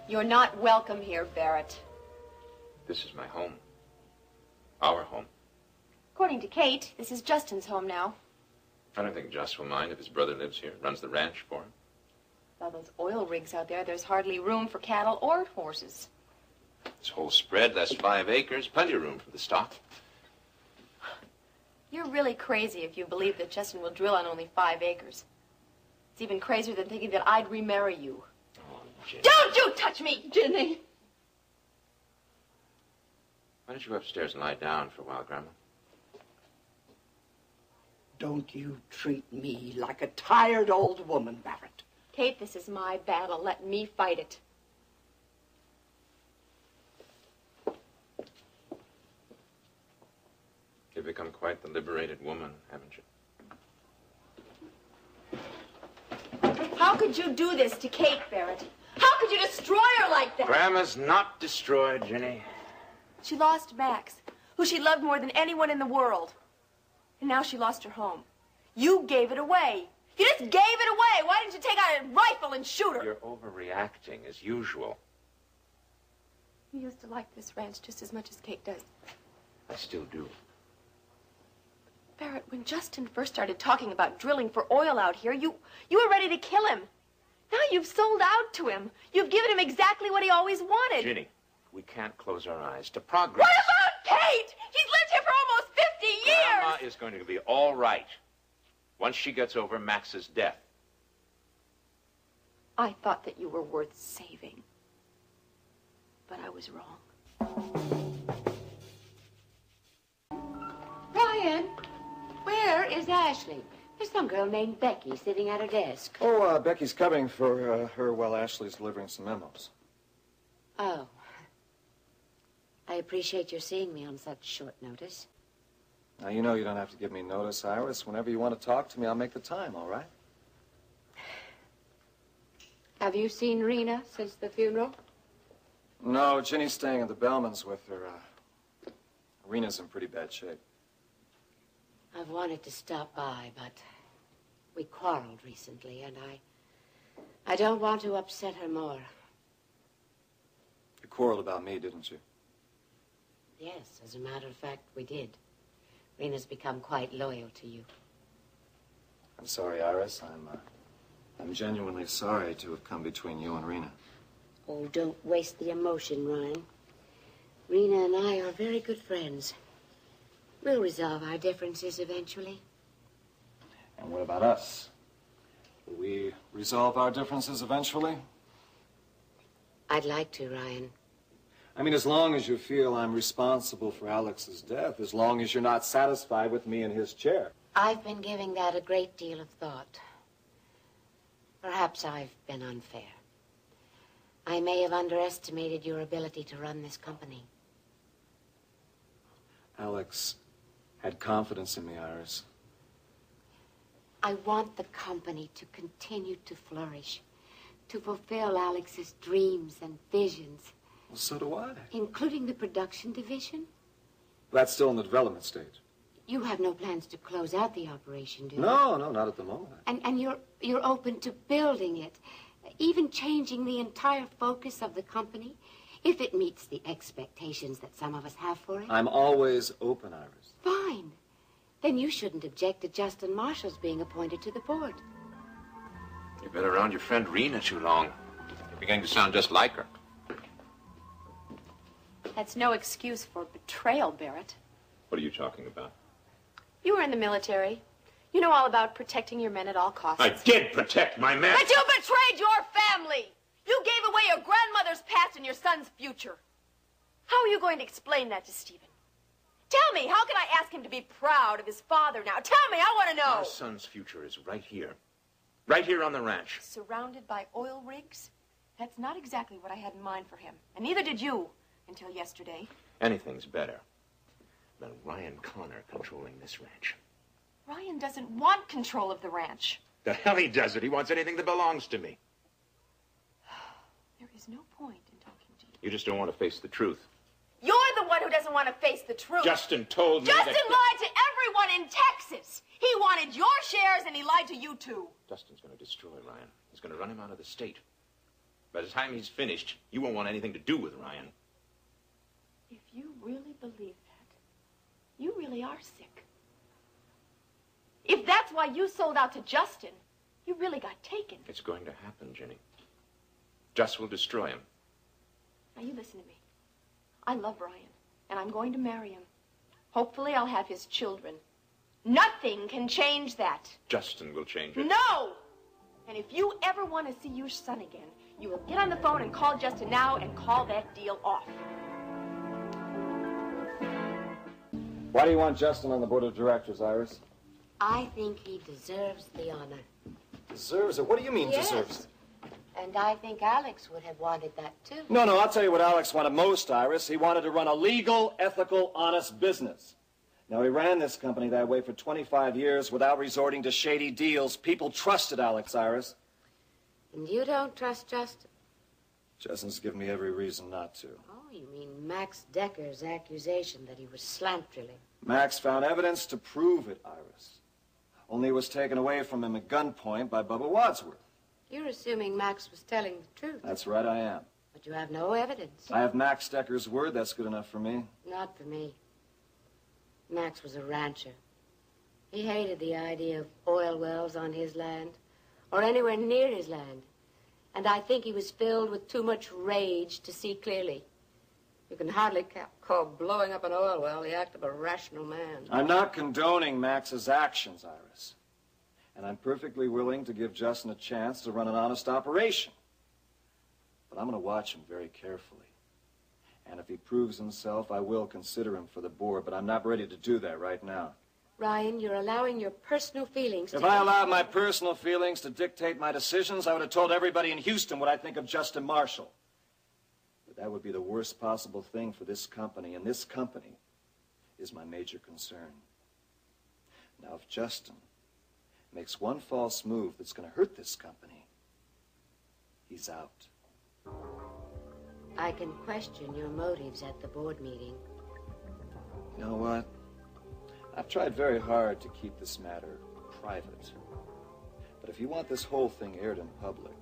You're not welcome here, Barrett. This is my home. Our home. According to Kate, this is Justin's home now. I don't think Just will mind if his brother lives here, runs the ranch for him. With all those oil rigs out there, there's hardly room for cattle or horses. This whole spread, that's 5 acres, plenty of room for the stock. You're really crazy if you believe that Justin will drill on only 5 acres. It's even crazier than thinking that I'd remarry you. Oh, Jenny. Don't you touch me, Jenny! Why don't you go upstairs and lie down for a while, Grandma? Don't you treat me like a tired old woman, Barrett. Kate, this is my battle. Let me fight it. You've become quite the liberated woman, haven't you? How could you do this to Kate, Barrett? How could you destroy her like that? Grandma's not destroyed, Jenny. She lost Max, who she loved more than anyone in the world. And now she lost her home. You gave it away. You just gave it away. Why didn't you take out a rifle and shoot her? You're overreacting, as usual. You used to like this ranch just as much as Kate does. I still do. Barrett, when Justin first started talking about drilling for oil out here, you were ready to kill him. Now you've sold out to him. You've given him exactly what he always wanted. Ginny, we can't close our eyes to progress. What about Kate? She's lived here for almost 50 years. Grandma is going to be all right once she gets over Max's death. I thought that you were worth saving. But I was wrong. Ryan, where is Ashley? There's some girl named Becky sitting at her desk. Oh, Becky's covering for her while Ashley's delivering some memos. Oh. I appreciate your seeing me on such short notice. Now, you know you don't have to give me notice, Iris. Whenever you want to talk to me, I'll make the time, all right? Have you seen Rena since the funeral? No, Ginny's staying at the Bellmans with her. Rena's in pretty bad shape. I've wanted to stop by, but we quarreled recently, and I don't want to upset her more. You quarreled about me, didn't you? Yes, as a matter of fact, we did. Rena's become quite loyal to you. I'm sorry, Iris. I'm genuinely sorry to have come between you and Rena. Oh, don't waste the emotion, Ryan. Rena and I are very good friends. We'll resolve our differences eventually. And what about us? Will we resolve our differences eventually? I'd like to, Ryan. I mean, as long as you feel I'm responsible for Alex's death, as long as you're not satisfied with me in his chair. I've been giving that a great deal of thought. Perhaps I've been unfair. I may have underestimated your ability to run this company. Alex had confidence in me, Iris. I want the company to continue to flourish, to fulfill Alex's dreams and visions. Well, so do I. Including the production division? That's still in the development stage. You have no plans to close out the operation, do you? No, not at the moment. And you're open to building it, even changing the entire focus of the company, if it meets the expectations that some of us have for it? I'm always open, Iris. Fine. Then you shouldn't object to Justin Marshall's being appointed to the board. You've been around your friend Rena too long. You're beginning to sound just like her. That's no excuse for betrayal, Barrett. What are you talking about? You were in the military. You know all about protecting your men at all costs. I did protect my men. But you betrayed your family! You gave away your grandmother's past and your son's future. How are you going to explain that to Stephen? Tell me, how can I ask him to be proud of his father now? Tell me, I want to know. Our son's future is right here. Right here on the ranch. Surrounded by oil rigs? That's not exactly what I had in mind for him. And neither did you, until yesterday. Anything's better than Ryan Connor controlling this ranch. Ryan doesn't want control of the ranch. The hell he doesn't. He wants anything that belongs to me. There is no point in talking to you. You just don't want to face the truth. You're the one who doesn't want to face the truth. Justin told me Justin that... lied to everyone in Texas. He wanted your shares and he lied to you too. Justin's going to destroy Ryan. He's going to run him out of the state. By the time he's finished, you won't want anything to do with Ryan. If you really believe that, you really are sick. If that's why you sold out to Justin, you really got taken. It's going to happen, Jenny. Just will destroy him. Now, you listen to me. I love Ryan, and I'm going to marry him. Hopefully, I'll have his children. Nothing can change that. Justin will change it. No! And if you ever want to see your son again, you will get on the phone and call Justin now and call that deal off. Why do you want Justin on the board of directors, Iris? I think he deserves the honor. Deserves it? What do you mean, Yes. deserves it? And I think Alex would have wanted that, too. No, I'll tell you what Alex wanted most, Iris. He wanted to run a legal, ethical, honest business. Now, he ran this company that way for 25 years without resorting to shady deals. People trusted Alex, Iris. And you don't trust Justin? Justin's given me every reason not to. Oh, you mean Max Decker's accusation that he was slant drilling? Max found evidence to prove it, Iris. Only it was taken away from him at gunpoint by Bubba Wadsworth. You're assuming Max was telling the truth. That's right, I am. But you have no evidence. I have Max Decker's word. That's good enough for me. Not for me. Max was a rancher. He hated the idea of oil wells on his land, or anywhere near his land. And I think he was filled with too much rage to see clearly. You can hardly call blowing up an oil well the act of a rational man. I'm not condoning Max's actions, Iris. And I'm perfectly willing to give Justin a chance to run an honest operation. But I'm going to watch him very carefully. And if he proves himself, I will consider him for the board, but I'm not ready to do that right now. Ryan, you're allowing your personal feelings to... If I allowed my personal feelings to dictate my decisions, I would have told everybody in Houston what I think of Justin Marshall. But that would be the worst possible thing for this company, and this company is my major concern. Now, if Justin makes one false move that's going to hurt this company, he's out. I can question your motives at the board meeting. You know what? I've tried very hard to keep this matter private. But if you want this whole thing aired in public,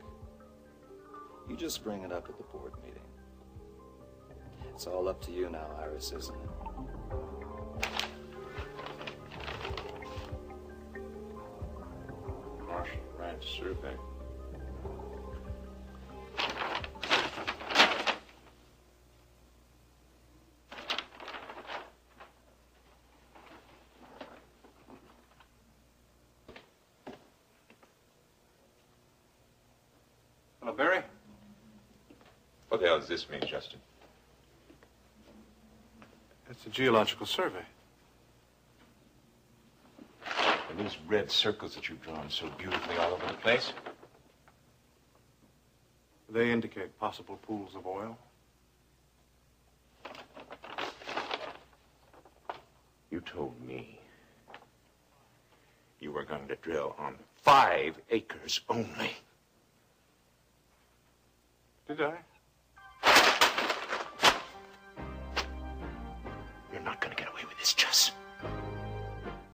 you just bring it up at the board meeting. It's all up to you now, Iris, isn't it? Marshall Ranch Survey. Hello, Barry. What the hell does this mean, Justin? It's a geological survey. And these red circles that you've drawn so beautifully all over the place? They indicate possible pools of oil. You told me you were going to drill on 5 acres only. Did I? You're not going to get away with this, Jess.